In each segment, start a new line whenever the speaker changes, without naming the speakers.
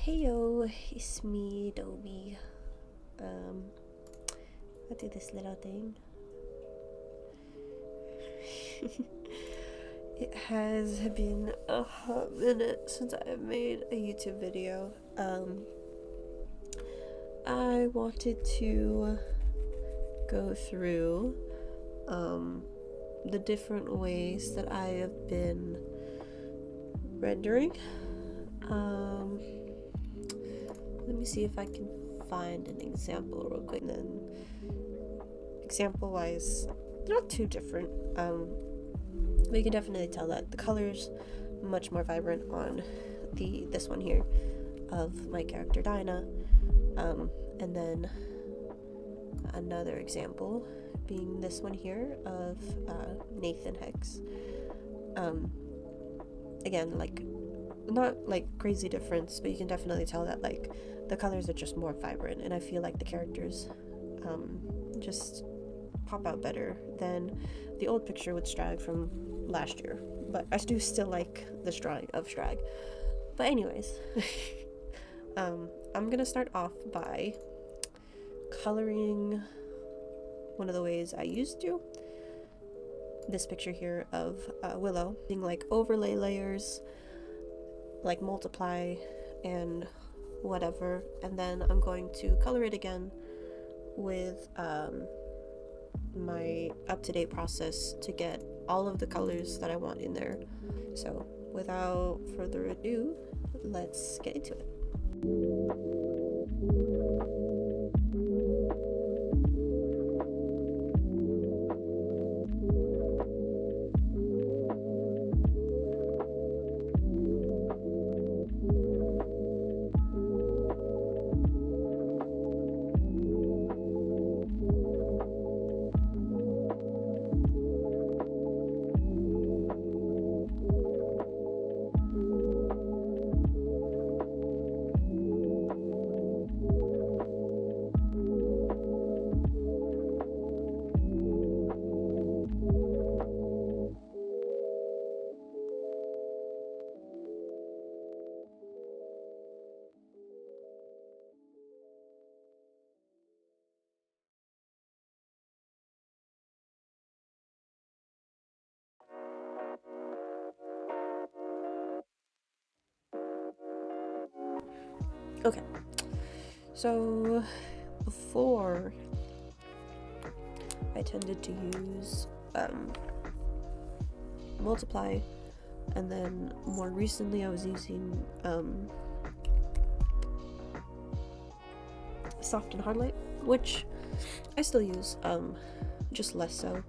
Heyo, it's me, Doubi. I'll do this little thing. It has been a hot minute since I've made a YouTube video. I wanted to go through the different ways that I have been rendering. Let me see if I can find an example real quick. Then, example wise, they're not too different, but you can definitely tell that the color's much more vibrant on this one here of my character Dinah, and then another example being this one here of Nathan Hex. Again, like, not like crazy difference, but you can definitely tell that like the colors are just more vibrant, and I feel like the characters just pop out better than the old picture with Strag from last year. But I do still like this drawing of Strag. But anyways, I'm gonna start off by coloring one of the ways I used to. This picture here of Willow, being like overlay layers, like multiply and whatever, and then I'm going to color it again with my up-to-date process to get all of the colors that I want in there. So without further ado, let's get into it. Okay, so before I tended to use multiply, and then more recently I was using soft and hard light, which I still use, just less so,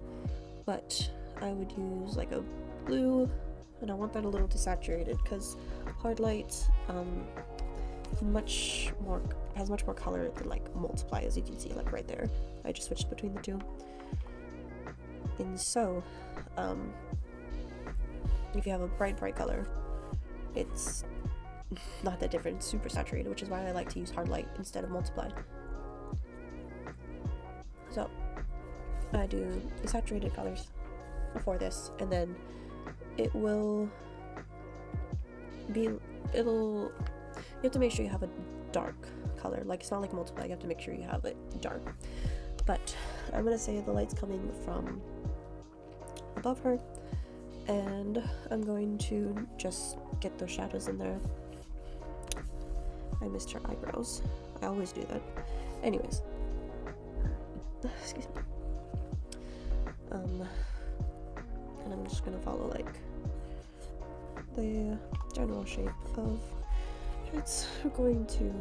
but I would use like a blue, and I want that a little desaturated because hard light has much more color than like multiply, as you can see, like right there. I just switched between the two. And so if you have a bright color, it's not that different, it's super saturated, which is why I like to use hard light instead of multiply. So I do the saturated colors before this, and then you have to make sure you have a dark color. Like, it's not like multiply, you have to make sure you have it dark. But I'm gonna say the light's coming from above her, and I'm going to just get those shadows in there. I missed her eyebrows. I always do that. Anyways, excuse me. And I'm just gonna follow like the general shape of it's going to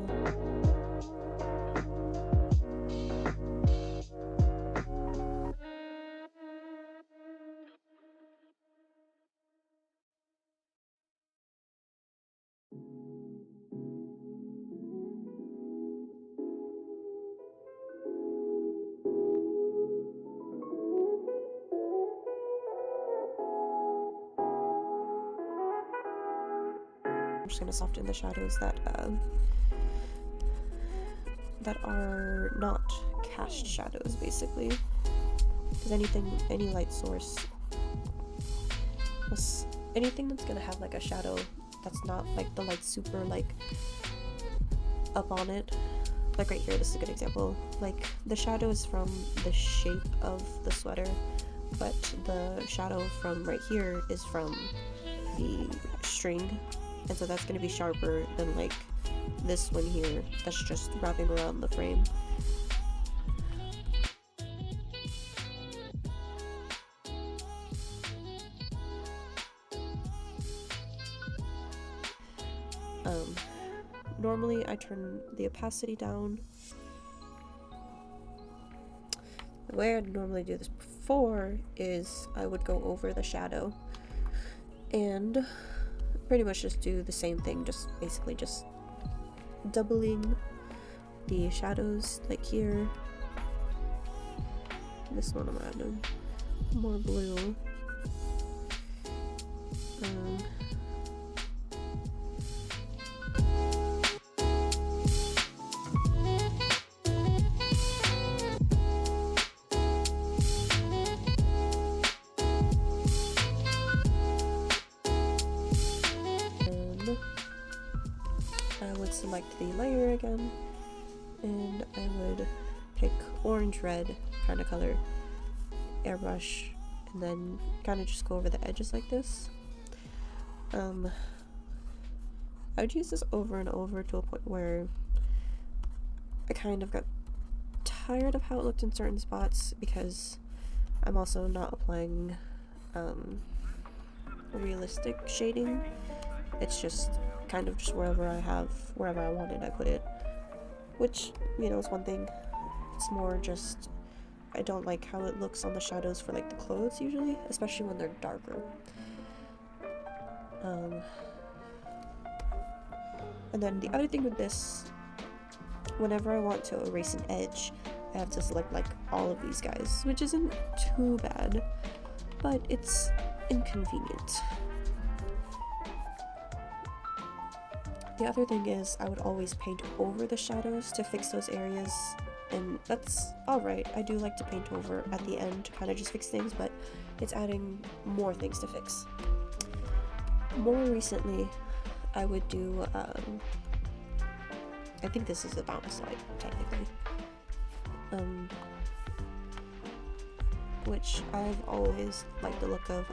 I'm just gonna soften the shadows that are not cast shadows, basically, because any light source, anything that's gonna have like a shadow that's not like the light super like up on it. Like right here, this is a good example. Like the shadow is from the shape of the sweater, but the shadow from right here is from the string, and so that's going to be sharper than like this one here that's just wrapping around the frame. Normally I turn the opacity down. The way I'd normally do this before is I would go over the shadow and pretty much just do the same thing, just basically just doubling the shadows, like here. This one I'm adding more blue. I would select the layer again, and I would pick orange red kind of color, airbrush, and then kind of just go over the edges like this. I would use this over and over to a point where I kind of got tired of how it looked in certain spots, because I'm also not applying realistic shading. It's just kind of just wherever I wanted, I put it, which, you know, is one thing. It's more just I don't like how it looks on the shadows for like the clothes usually, especially when they're darker. And then the other thing with this, whenever I want to erase an edge, I have to select like all of these guys, which isn't too bad, but it's inconvenient. The other thing is I would always paint over the shadows to fix those areas, and that's alright. I do like to paint over at the end to kind of just fix things, but it's adding more things to fix. More recently, I would do, I think this is a bounce light, technically, which I've always liked the look of.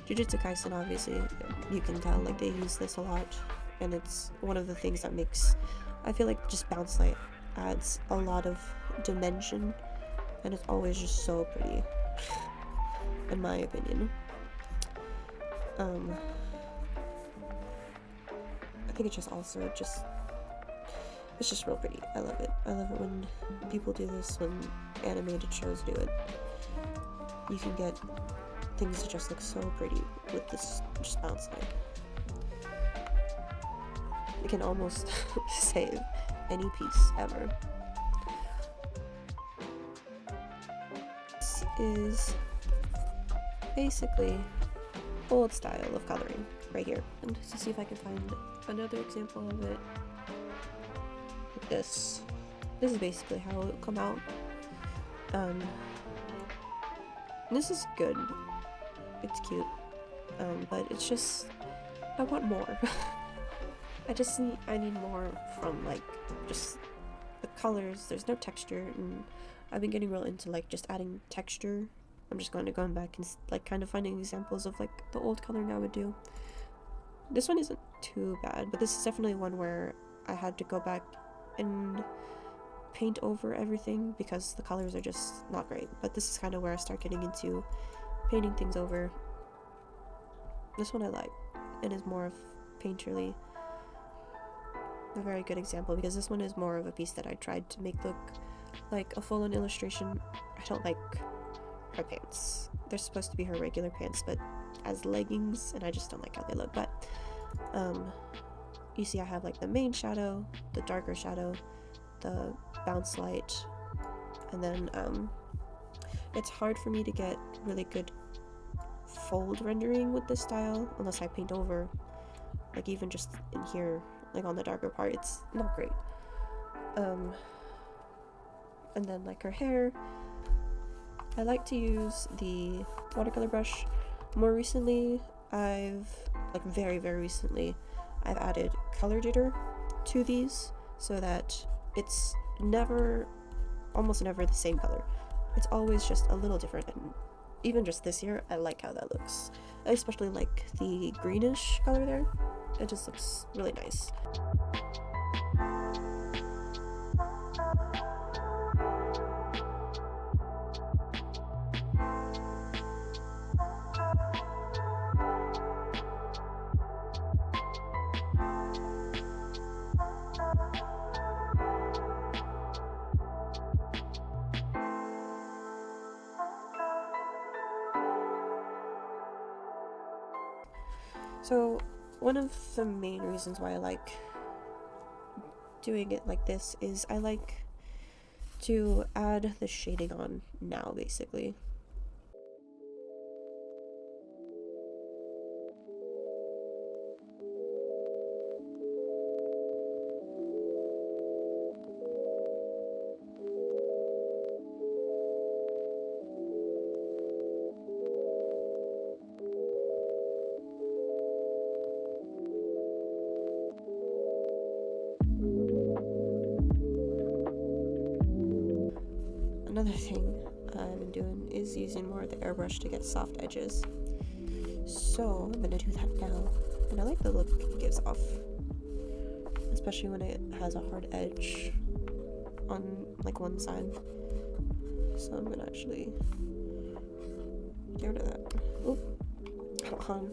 Doubi-IXI, obviously, you can tell, like, they use this a lot, and it's one of the things that makes, I feel like just bounce light adds a lot of dimension, and it's always just so pretty, in my opinion. I think it's just also it's just real pretty. I love it. I love it when people do this, when animated shows do it. You can get things that just look so pretty with this just bounce light. It can almost save any piece ever. This is basically old style of coloring right here. And to see if I can find another example of it. Like this. This is basically how it would come out. This is good. It's cute. But it's just, I want more. I need more from like just the colors. There's no texture, and I've been getting real into like just adding texture. I'm just going back and like kind of finding examples of like the old coloring I would do. This one isn't too bad, but this is definitely one where I had to go back and paint over everything because the colors are just not great. But this is kind of where I start getting into painting things over. This one I like, and is more of painterly. A very good example, because this one is more of a piece that I tried to make look like a full-on illustration. I don't like her pants. They're supposed to be her regular pants, but as leggings, and I just don't like how they look. But you see I have like the main shadow, the darker shadow, the bounce light, and then it's hard for me to get really good fold rendering with this style unless I paint over, like even just in here, like on the darker part, it's not great. And then like her hair, I like to use the watercolor brush. More recently, very recently, I've added color jitter to these, so that it's almost never the same color. It's always just a little different, and even just this year, I like how that looks. I especially like the greenish color there. It just looks really nice. So one of the main reasons why I like doing it like this is I like to add the shading on now, basically. Another thing I've been doing is using more of the airbrush to get soft edges. So I'm gonna do that now. And I like the look it gives off, especially when it has a hard edge on like one side. So I'm gonna actually get rid of that. Oop. On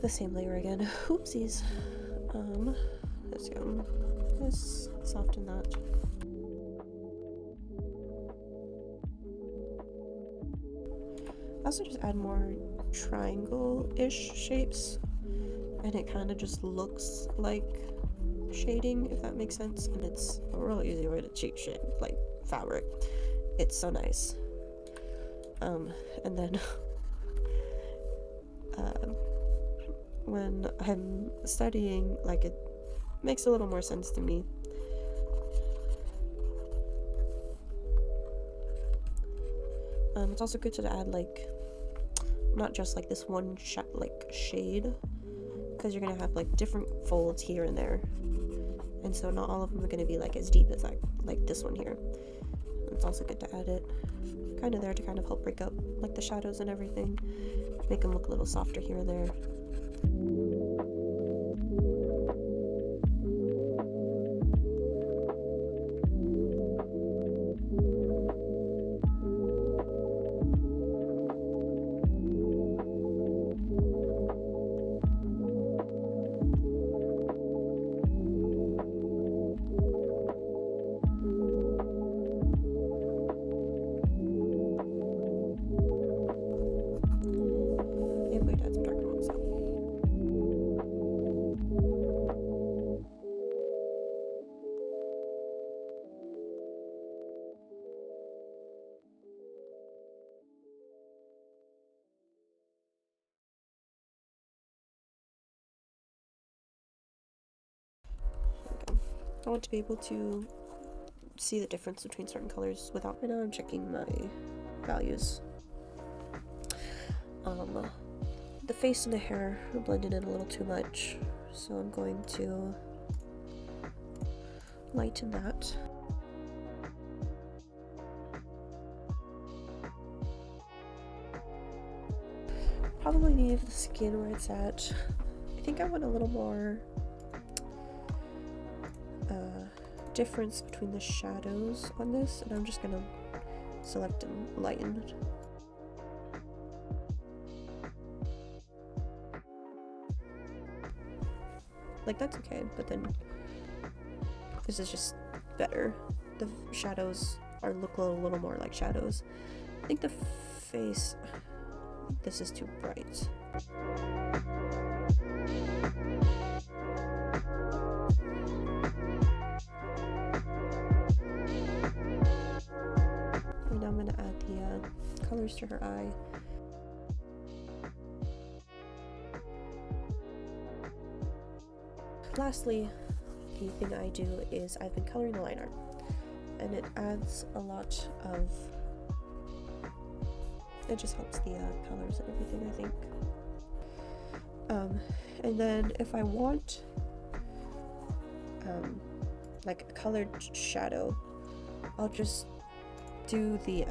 the same layer again. Oopsies. Let's go. Let's soften that. I also just add more triangle-ish shapes, and it kind of just looks like shading, if that makes sense. And it's a real easy way to cheat shade, like fabric. It's so nice. And then when I'm studying, like, it makes a little more sense to me. It's also good to add like not just like this one shade, because you're gonna have like different folds here and there, and so not all of them are gonna be like as deep as like this one here. It's also good to add it kind of there to kind of help break up like the shadows and everything, make them look a little softer here and there. I want to be able to see the difference between certain colors without. Right now I'm checking my values. The face and the hair are blended in a little too much, so I'm going to lighten that. Probably leave the skin where it's at. I think I want a little more difference between the shadows on this, and I'm just gonna select and lighten it. Like, that's okay, but then this is just better. The shadows look a little more like shadows. I think the face, this is too bright. And now I'm gonna add the colors to her eye. Lastly, the thing I do is I've been coloring the line art, and it adds a lot of, it just helps the colors and everything, I think. And then if I want, like a colored shadow, I'll just do the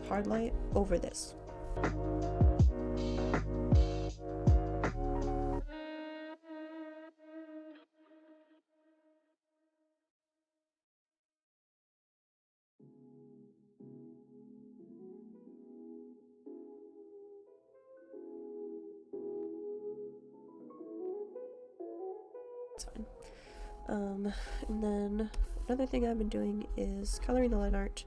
hard light over this. It's fine. And then another thing I've been doing is coloring the line art.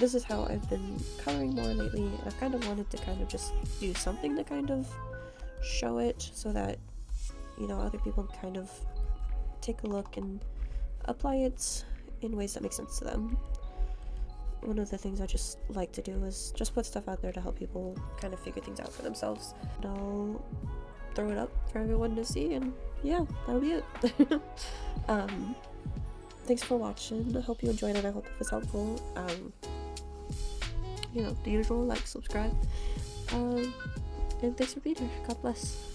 This is how I've been coloring more lately, and I've kind of wanted to kind of just do something to kind of show it so that, you know, other people can kind of take a look and apply it in ways that make sense to them. One of the things I just like to do is just put stuff out there to help people kind of figure things out for themselves. And I'll throw it up for everyone to see, and yeah, that'll be it. Thanks for watching. I hope you enjoyed it. I hope it was helpful. You know, the usual, like, subscribe, and thanks for being here. God bless.